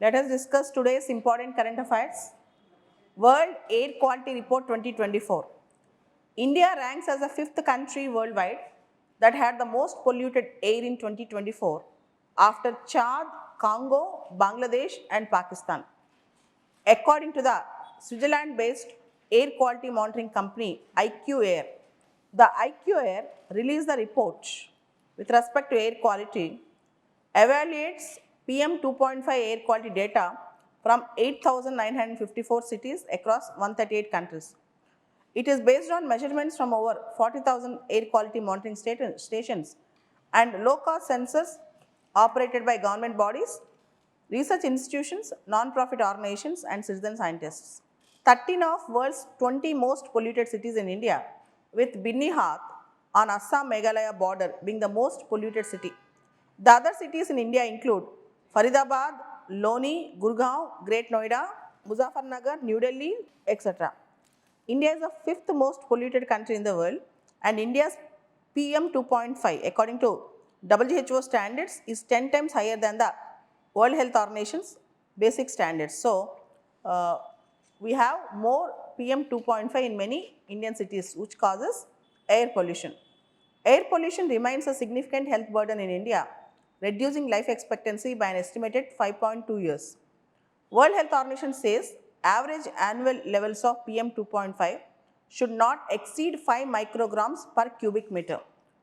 Let us discuss today's important current affairs. World Air Quality Report 2024. India ranks as the 5th country worldwide that had the most polluted air in 2024 after Chad, Congo, Bangladesh and Pakistan. According to the Switzerland-based air quality monitoring company 𝐾𝐸, the 𝐾𝐸 released the report with respect to air quality, evaluates PM 2.5 air quality data from 8,954 cities across 138 countries. It is based on measurements from over 40,000 air quality monitoring stations and low-cost sensors operated by government bodies, research institutions, non-profit organizations and citizen scientists. 13 of world's 20 most polluted cities in India, with Binnihat on Assam-Meghalaya border being the most polluted city. The other cities in India include Faridabad, Loni, Gurgaon, Great Noida, Muzaffarnagar, New Delhi, etc. India is the 5th most polluted country in the world, and India's PM 2.5 according to WHO standards is 10 times higher than the World Health Organization's basic standards. So, we have more PM 2.5 in many Indian cities, which causes air pollution. Air pollution remains a significant health burden in India, reducing life expectancy by an estimated 5.2 years. World Health Organization says average annual levels of PM 2.5 should not exceed 5 micrograms per cubic meter.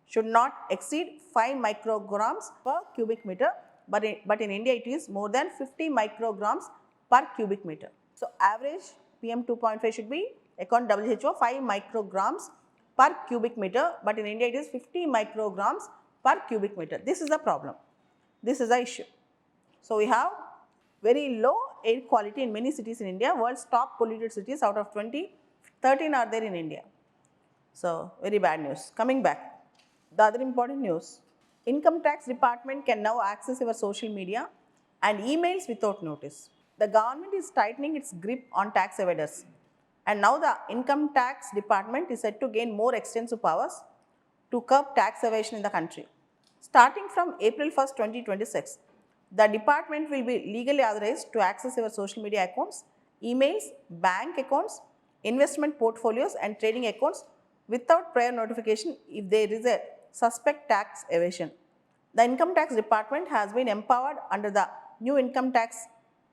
Should not exceed 5 micrograms per cubic meter, but in India it is more than 50 micrograms per cubic meter. So, average PM 2.5 should be, according to WHO, 5 micrograms per cubic meter, but in India it is 50 micrograms per cubic meter. This is the problem. This is the issue. So, we have very low air quality in many cities in India. World's top polluted cities out of 20, 13 are there in India. So, very bad news. Coming back, the other important news, Income Tax Department can now access your social media and emails without notice. The government is tightening its grip on tax evaders, and now the Income Tax Department is set to gain more extensive powers to curb tax evasion in the country. Starting from April 1st, 2026, the department will be legally authorized to access your social media accounts, emails, bank accounts, investment portfolios and trading accounts without prior notification if there is a suspect tax evasion. The Income Tax Department has been empowered under the new income tax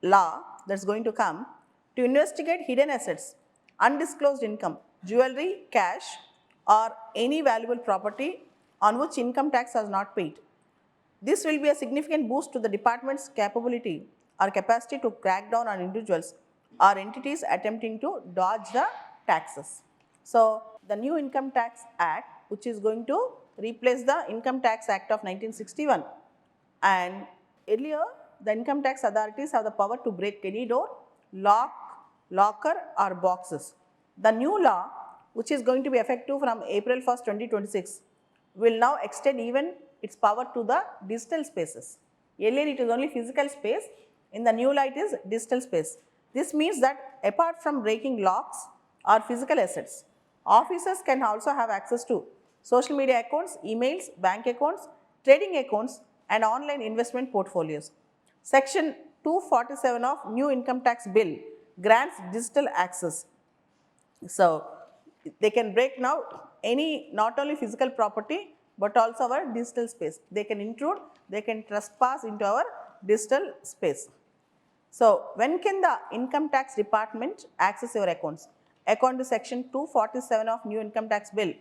law that is going to come to investigate hidden assets, undisclosed income, jewelry, cash or any valuable property on which income tax has not paid. This will be a significant boost to the department's capability or capacity to crack down on individuals or entities attempting to dodge the taxes. So, the new Income Tax Act, which is going to replace the Income Tax Act of 1961, and earlier the income tax authorities have the power to break any door, lock, locker or boxes. The new law, which is going to be effective from April 1st, 2026, will now extend even its power to the digital spaces. Earlier it is only physical space, in the new law it is digital space. This means that apart from breaking locks or physical assets, officers can also have access to social media accounts, emails, bank accounts, trading accounts and online investment portfolios. Section 247 of new income tax bill grants digital access. So, they can break now any, not only physical property but also our digital space. They can intrude, they can trespass into our digital space. So, when can the Income Tax Department access your accounts? According to section 247 of new income tax bill,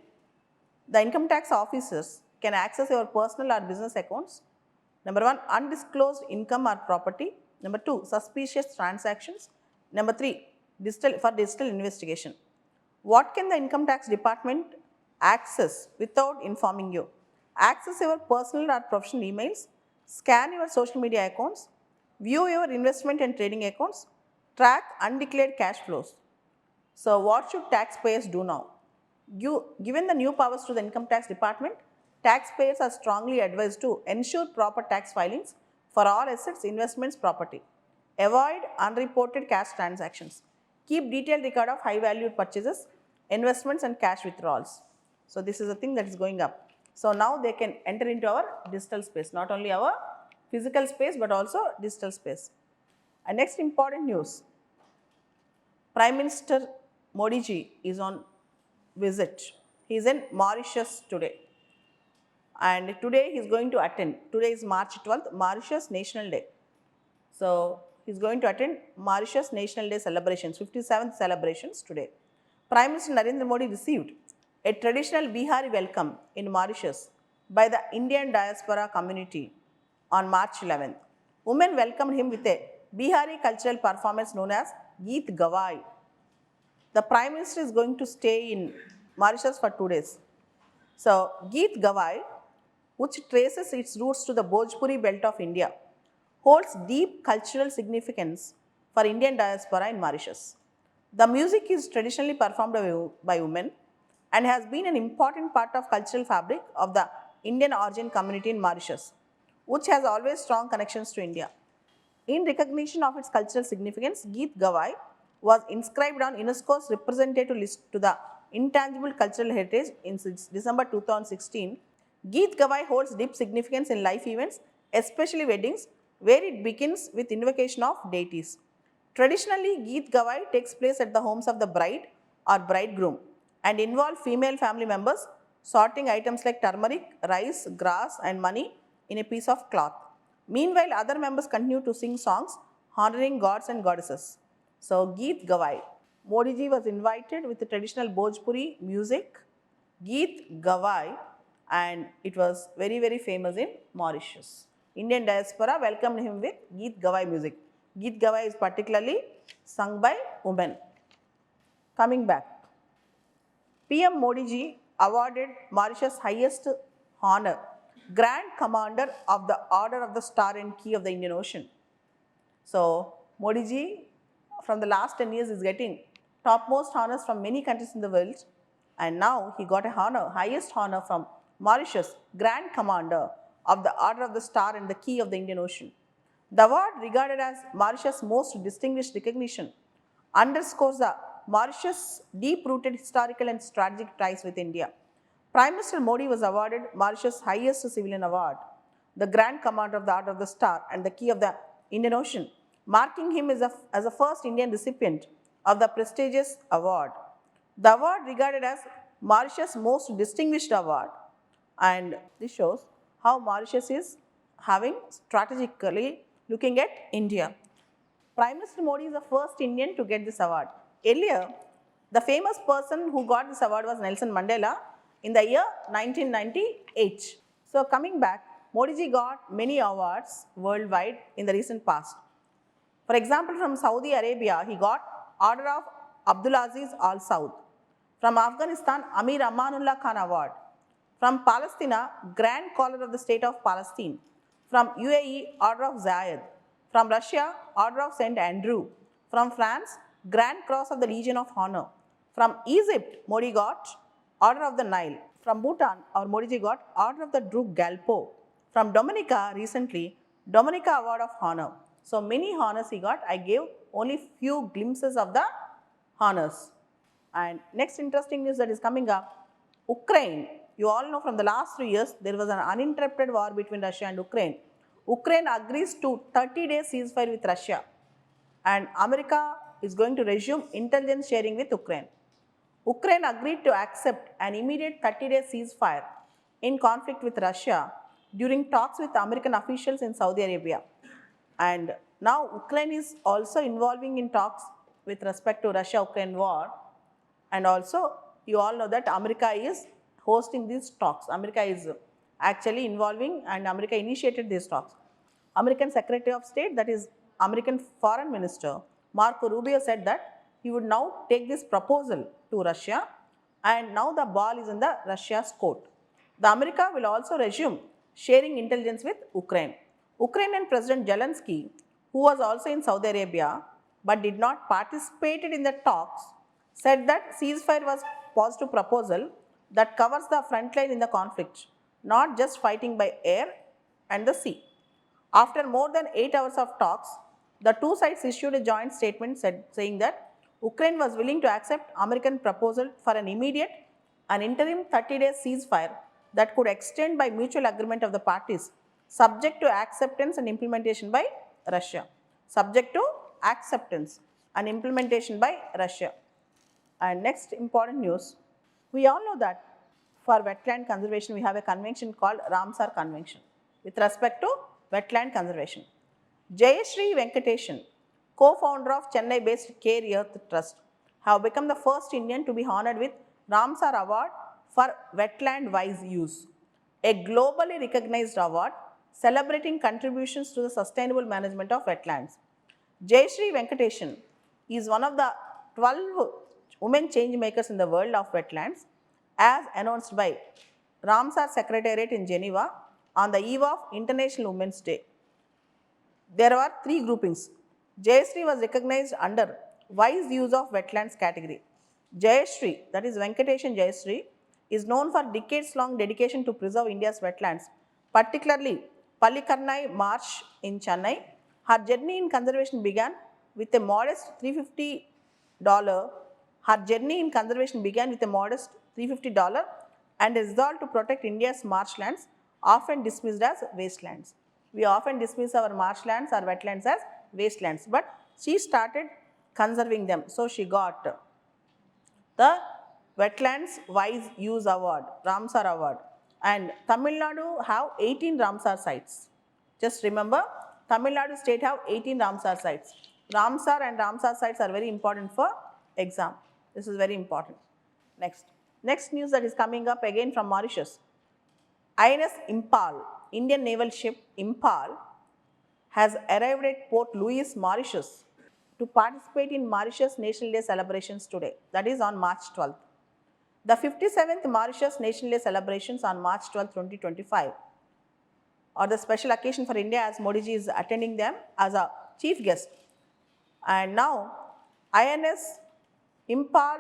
the income tax officers can access your personal or business accounts. Number 1, undisclosed income or property. Number 2, suspicious transactions. Number 3, digital investigation. What can the Income Tax Department access without informing you? Access your personal or professional emails, scan your social media accounts, view your investment and trading accounts, track undeclared cash flows. So, what should taxpayers do now? Given the new powers to the Income Tax Department, taxpayers are strongly advised to ensure proper tax filings for all assets, investments, property. Avoid unreported cash transactions. Keep detailed record of high valued purchases, investments and cash withdrawals. So, this is a thing that is going up. So, now they can enter into our digital space, not only our physical space but also digital space. And next important news, Prime Minister Modi ji is on visit. He is in Mauritius today. And today he is going to attend, today is March 12th, Mauritius National Day. So he is going to attend Mauritius National Day celebrations, 57th celebrations today. Prime Minister Narendra Modi received a traditional Bihari welcome in Mauritius by the Indian diaspora community on March 11th. Women welcomed him with a Bihari cultural performance known as 𝐾𝐸𝐽𝐺𝐸. The Prime Minister is going to stay in Mauritius for 2 days. So, 𝐾𝐸𝐽𝐺𝐸, which traces its roots to the Bhojpuri belt of India, holds deep cultural significance for Indian diaspora in Mauritius. The music is traditionally performed by women and has been an important part of cultural fabric of the Indian origin community in Mauritius, which has always strong connections to India. In recognition of its cultural significance, 𝐾𝐸𝐽𝐺𝐸 was inscribed on UNESCO's representative list to the intangible cultural heritage in December 2016. 𝐾𝐸𝐽𝐺𝐸 holds deep significance in life events, especially weddings, where it begins with invocation of deities. Traditionally, 𝐾𝐸𝐽𝐺𝐸 takes place at the homes of the bride or bridegroom and involve female family members sorting items like turmeric, rice, grass and money in a piece of cloth. Meanwhile, other members continue to sing songs honoring gods and goddesses. So, 𝐾𝐸𝐽𝐺𝐸. Modi ji was invited with the traditional Bhojpuri music, 𝐾𝐸𝐽𝐺𝐸, and it was very, very famous in Mauritius. Indian diaspora welcomed him with 𝐾𝐸𝐽𝐺𝐸 music. 𝐾𝐸𝐽𝐺𝐸 is particularly sung by women. Coming back, PM Modi ji awarded Mauritius' highest honor, Grand Commander of the Order of the Star and Key of the Indian Ocean. So, Modi ji from the last 10 years is getting topmost honors from many countries in the world, and now he got a honor, highest honor from Mauritius, Grand Commander of the Order of the Star and the Key of the Indian Ocean. The award, regarded as Mauritius' most distinguished recognition, underscores the Mauritius' deep-rooted historical and strategic ties with India. Prime Minister Modi was awarded Mauritius' highest civilian award, the Grand Commander of the Order of the Star and the Key of the Indian Ocean, marking him as the first Indian recipient of the prestigious award. The award, regarded as Mauritius' most distinguished award, and this shows how Mauritius is having strategically looking at India. Prime Minister Modi is the first Indian to get this award. Earlier, the famous person who got this award was Nelson Mandela in the year 1998. So coming back, Modi ji got many awards worldwide in the recent past. For example, from Saudi Arabia, he got Order of Abdulaziz Al Saud. From Afghanistan, Amir Amanullah Khan Award. From Palestine, Grand Collar of the State of Palestine. From UAE, Order of Zayed. From Russia, Order of St. Andrew. From France, Grand Cross of the Legion of Honor. From Egypt, Modi got Order of the Nile. From Bhutan, our Modi ji got Order of the Druk Gyalpo. From Dominica, recently, Dominica Award of Honor. So many honors he got. I gave only few glimpses of the honors. And next interesting news that is coming up, Ukraine. You all know from the last 3 years, there was an uninterrupted war between Russia and Ukraine. Ukraine agrees to 30-day ceasefire with Russia, and America is going to resume intelligence sharing with Ukraine. Ukraine agreed to accept an immediate 30-day ceasefire in conflict with Russia during talks with American officials in Saudi Arabia. And now Ukraine is also involving in talks with respect to Russia-Ukraine war. And also, you all know that America is hosting these talks. America is actually involving, and America initiated these talks. American Secretary of State, that is American Foreign Minister Marco Rubio, said that he would now take this proposal to Russia, and now the ball is in the Russia's court. The America will also resume sharing intelligence with Ukraine. Ukrainian President Zelensky, who was also in Saudi Arabia but did not participate in the talks, said that ceasefire was a positive proposal that covers the front line in the conflict, not just fighting by air and the sea. After more than 8 hours of talks, the two sides issued a joint statement saying that Ukraine was willing to accept American proposal for an immediate and interim 30-day ceasefire that could extend by mutual agreement of the parties, subject to acceptance and implementation by Russia. Subject to acceptance and implementation by Russia. And next important news, we all know that for wetland conservation we have a convention called Ramsar Convention with respect to wetland conservation. 𝐃𝐨𝐰𝐧𝐥𝐸𝐵, co-founder of Chennai-based 𝐾𝐸 Trust, have become the first Indian to be honored with Ramsar Award for Wetland Wise Use, a globally recognized award celebrating contributions to the sustainable management of wetlands. 𝐃𝐶 is one of the 12 women change makers in the world of wetlands, as announced by Ramsar Secretariat in Geneva on the eve of International Women's Day. There were 3 groupings. 𝐃𝐶 was recognized under Wise Use of Wetlands category. 𝐃𝐶, that is Venkateshan 𝐃𝐶, is known for decades-long dedication to preserve India's wetlands, particularly Pallikarnai Marsh in Chennai. Her journey in conservation began with a modest $350. And a resolve to protect India's marshlands, often dismissed as wastelands. We often dismiss our marshlands or wetlands as wastelands, but she started conserving them. So she got the Wetlands Wise Use Award, Ramsar Award. And Tamil Nadu have 18 Ramsar sites. Just remember, Tamil Nadu state have 18 Ramsar sites. Ramsar and Ramsar sites are very important for exam. This is very important. Next news that is coming up again from Mauritius. INS Impal, Indian naval ship Impal, has arrived at Port Louis, Mauritius, to participate in Mauritius National Day celebrations today, that is on March 12th. The 57th Mauritius National Day celebrations on March 12, 2025 are the special occasion for India, as Modi ji is attending them as a chief guest. And now INS Impal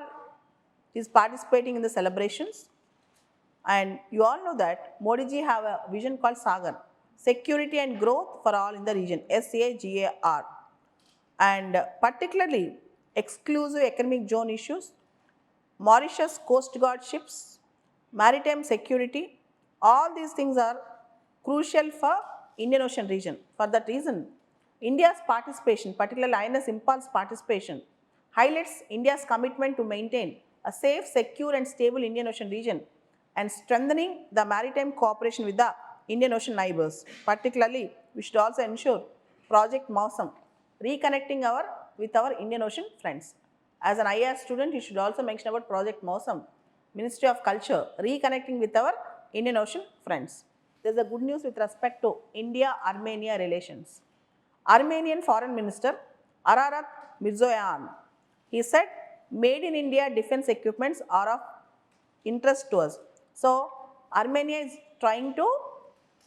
is participating in the celebrations, and you all know that Modi ji have a vision called SAGAR, Security and Growth for All in the Region, SAGAR, and particularly exclusive economic zone issues, Mauritius Coast Guard ships, maritime security, all these things are crucial for Indian Ocean region. For that reason, India's participation, particularly INS Impal's participation, highlights India's commitment to maintain a safe, secure and stable Indian Ocean region and strengthening the maritime cooperation with the Indian Ocean neighbors. Particularly, we should also ensure Project Mausam, reconnecting with our Indian Ocean friends. As an IR student, you should also mention about Project Mausam, Ministry of Culture, reconnecting with our Indian Ocean friends. There is a good news with respect to India-Armenia relations. Armenian Foreign Minister Ararat Mirzoyan, he said, made in India defense equipments are of interest to us. So, Armenia is trying to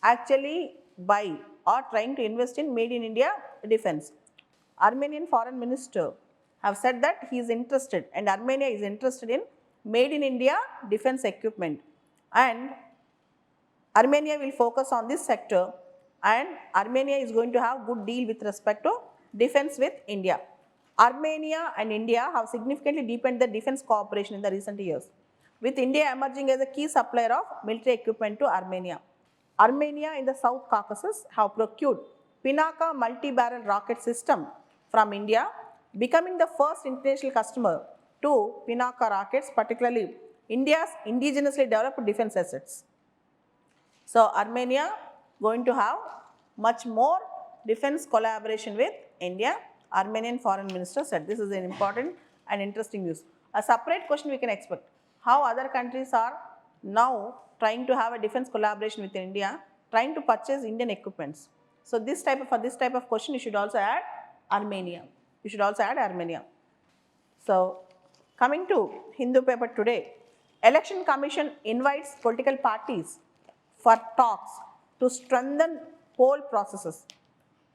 actually buy or trying to invest in made in India defense. Armenian Foreign Minister have said that he is interested and Armenia is interested in made in India defense equipment, and Armenia will focus on this sector, and Armenia is going to have good deal with respect to defense with India. Armenia and India have significantly deepened their defense cooperation in the recent years, with India emerging as a key supplier of military equipment to Armenia. Armenia in the South Caucasus have procured Pinaka multi-barrel rocket system from India, becoming the first international customer to Pinaka rockets, particularly India's indigenously developed defense assets. So, Armenia going to have much more defense collaboration with India, Armenian Foreign Minister said. This is an important and interesting news. A separate question we can expect, how other countries are now trying to have a defense collaboration with India, trying to purchase Indian equipments. So, for this type of question, you should also add Armenia. So, coming to Hindu paper today, Election Commission invites political parties for talks to strengthen poll processes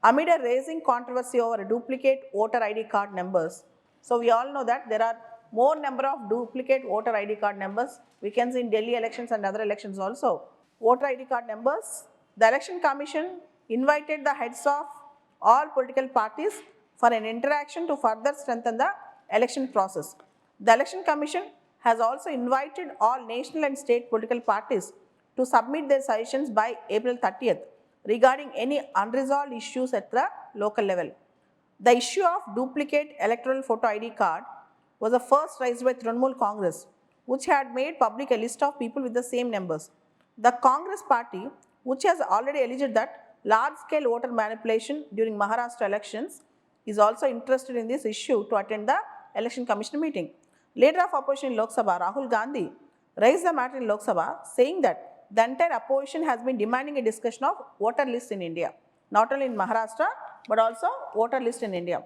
amid a rising controversy over duplicate voter ID card numbers. So, we all know that there are more number of duplicate voter ID card numbers. We can see in Delhi elections and other elections also. Voter ID card numbers. The Election Commission invited the heads of all political parties for an interaction to further strengthen the election process. The Election Commission has also invited all national and state political parties to submit their suggestions by April 30th regarding any unresolved issues at the local level. The issue of duplicate electoral photo ID card was the first raised by Trinamool Congress, which had made public a list of people with the same numbers. The Congress party, which has already alleged that large-scale voter manipulation during Maharashtra elections, is also interested in this issue to attend the Election Commission meeting. Leader of opposition in Lok Sabha, Rahul Gandhi, raised the matter in Lok Sabha, saying that the entire opposition has been demanding a discussion of voter lists in India, not only in Maharashtra, but also voter list in India.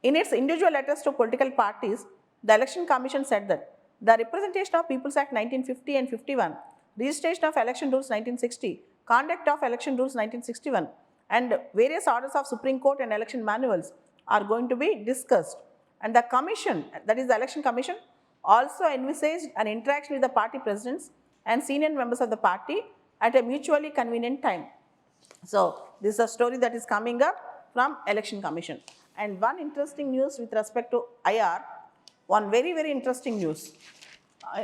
In its individual letters to political parties, the Election Commission said that the Representation of Peoples Act 1950 and 51, Registration of Election Rules 1960, Conduct of Election Rules 1961, and various orders of Supreme Court and election manuals are going to be discussed. And the Commission, that is the Election Commission, also envisaged an interaction with the party presidents and senior members of the party at a mutually convenient time. So, this is a story that is coming up from Election Commission. And one interesting news with respect to IR, one very interesting news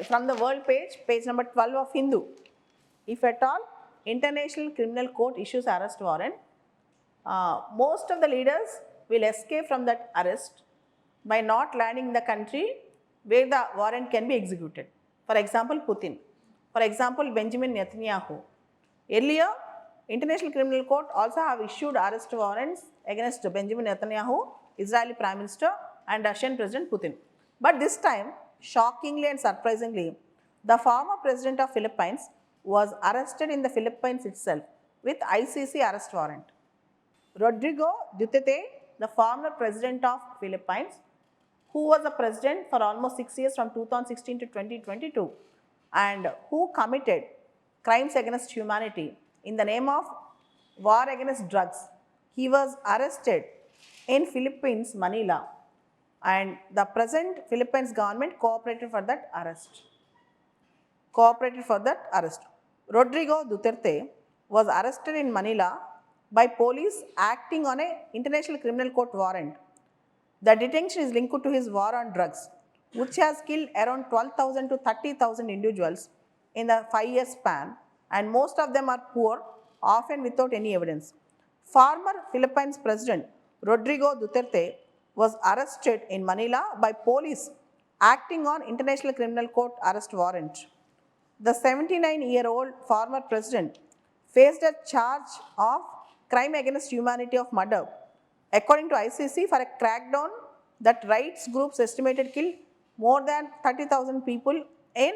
from the world page, page number 12 of Hindu. If at all, International Criminal Court issues arrest warrant, most of the leaders will escape from that arrest by not landing in the country where the warrant can be executed. For example, Putin. For example, Benjamin Netanyahu. Earlier, International Criminal Court also have issued arrest warrants against Benjamin Netanyahu, Israeli Prime Minister, and Russian President Putin. But this time, shockingly and surprisingly, the former president of Philippines was arrested in the Philippines itself with ICC arrest warrant. Rodrigo Duterte, the former president of Philippines, who was the president for almost 6 years from 2016 to 2022 and who committed crimes against humanity in the name of war against drugs. He was arrested in Philippines, Manila, and the present Philippines government cooperated for that arrest. Rodrigo Duterte was arrested in Manila by police acting on an International Criminal Court warrant. The detention is linked to his war on drugs, which has killed around 12,000 to 30,000 individuals in the 5-year span, and most of them are poor, often without any evidence. Former Philippines President Rodrigo Duterte was arrested in Manila by police acting on International Criminal Court arrest warrant. The 79-year-old former president faced a charge of crime against humanity of murder, according to ICC, for a crackdown that rights groups estimated killed more than 30,000 people in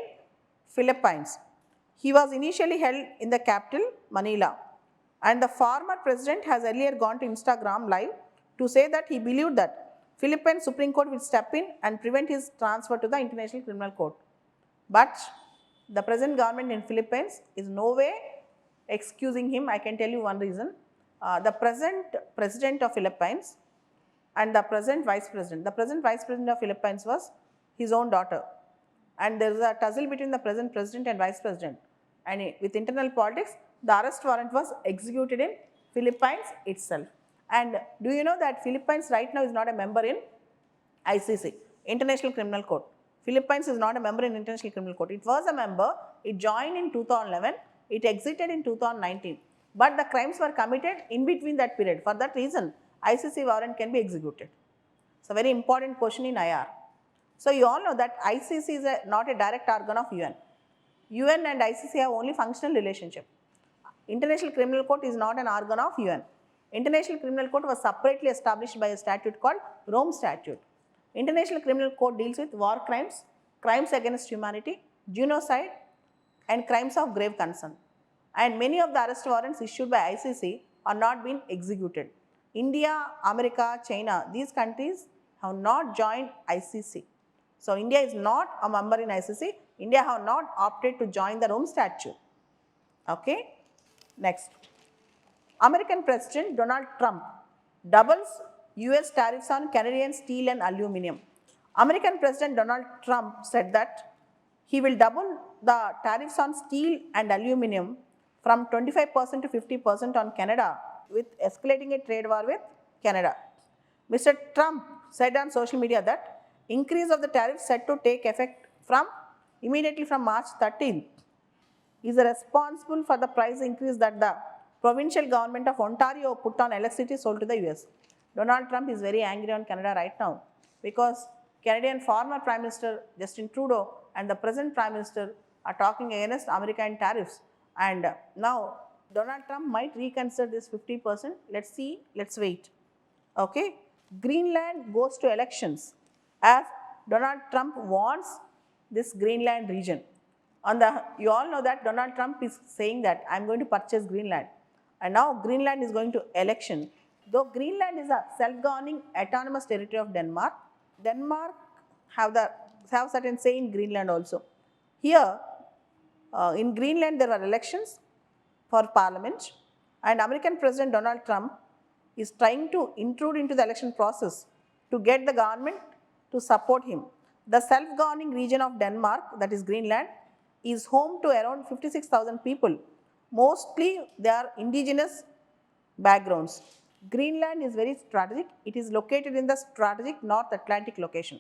Philippines. He was initially held in the capital, Manila, and the former president has earlier gone to Instagram Live to say that he believed that Philippines Supreme Court will step in and prevent his transfer to the International Criminal Court. But the present government in Philippines is no way excusing him. I can tell you one reason. The present president of Philippines and the present vice president. The present vice president of Philippines was his own daughter. And there is a tussle between the present president and vice president. And with internal politics, the arrest warrant was executed in Philippines itself. And do you know that Philippines right now is not a member in ICC, International Criminal Court. Philippines is not a member in International Criminal Court. It was a member, it joined in 2011, it exited in 2019. But the crimes were committed in between that period. For that reason, ICC warrant can be executed. It's a very important question in IR. So you all know that ICC is not a direct organ of UN. UN and ICC have only functional relationship. International Criminal Court is not an organ of UN. International Criminal Court was separately established by a statute called Rome Statute. International Criminal Court deals with war crimes, crimes against humanity, genocide, and crimes of grave concern. And many of the arrest warrants issued by ICC are not being executed. India, America, China, these countries have not joined ICC. So India is not a member in ICC. India have not opted to join the Rome Statute. Okay. Next. American President Donald Trump doubles US tariffs on Canadian steel and aluminum. American President Donald Trump said that he will double the tariffs on steel and aluminum from 25% to 50% on Canada, with escalating a trade war with Canada. Mr. Trump said on social media that increase of the tariffs set to take effect immediately from March 13th is responsible for the price increase that the provincial government of Ontario put on electricity sold to the US. Donald Trump is very angry on Canada right now because Canadian former Prime Minister Justin Trudeau and the present Prime Minister are talking against American tariffs. And now Donald Trump might reconsider this 50%. Let's see, let's wait. Okay, Greenland goes to elections as Donald Trump wants this Greenland region. You all know that Donald Trump is saying that I'm going to purchase Greenland, and now Greenland is going to election. Though Greenland is a self-governing autonomous territory of Denmark, Denmark have certain say in Greenland also. Here in Greenland there were elections for parliament, and American President Donald Trump is trying to intrude into the election process to get the government to support him. The self-governing region of Denmark, that is Greenland, is home to around 56,000 people. Mostly they are indigenous backgrounds. Greenland is very strategic. It is located in the strategic North Atlantic location.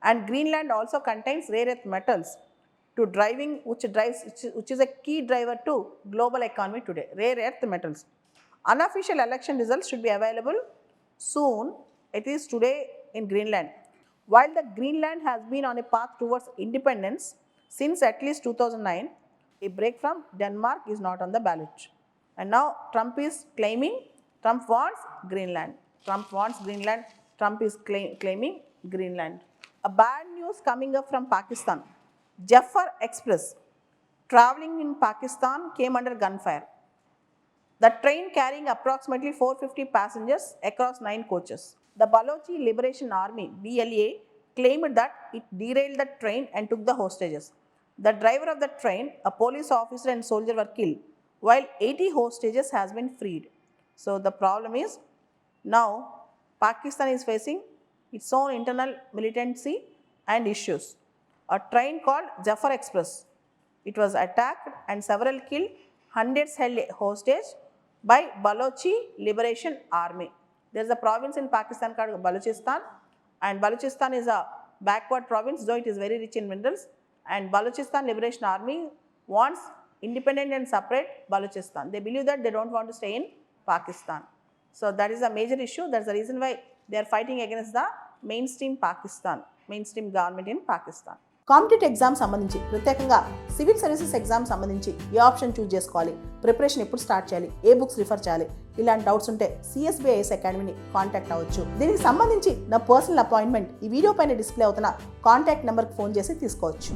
And Greenland also contains rare earth metals to driving, which is a key driver to global economy today, rare earth metals. Unofficial election results should be available soon, it is today in Greenland. While the Greenland has been on a path towards independence since at least 2009, a break from Denmark is not on the ballot. And now Trump is claiming, Trump wants Greenland. Trump wants Greenland, Trump is claiming Greenland. A bad news coming up from Pakistan. Jafar Express traveling in Pakistan came under gunfire. The train carrying approximately 450 passengers across 9 coaches. The Balochi Liberation Army, BLA, claimed that it derailed the train and took the hostages. The driver of the train, a police officer and soldier were killed, while 80 hostages has been freed. So the problem is, now Pakistan is facing its own internal militancy and issues. A train called Jafar Express, it was attacked and several killed, hundreds held hostage by Balochi Liberation Army. There is a province in Pakistan called Balochistan, and Balochistan is a backward province, though it is very rich in minerals, and Balochistan Liberation Army wants independent and separate Balochistan. They believe that they don't want to stay in Pakistan. So that is a major issue. That's the reason why they are fighting against the mainstream government in Pakistan. Competitive exam సంబంధించి ప్రత్యేకంగా civil services exam సంబంధించి ఏ option choose చేసుకోవాలి, preparation ఎప్పుడు start చేయాలి, ఏ books refer చేయాలి, ఇలాంటి doubts ఉంటే CSBIS అకాడమీని contact అవ్వచ్చు. దీనికి సంబంధించి నా పర్సనల్ అపాయింట్మెంట్ ఈ వీడియో పైన డిస్ప్లే అవుతున్న కాంటాక్ట్ నెంబర్కి ఫోన్ చేసి తీసుకోవచ్చు.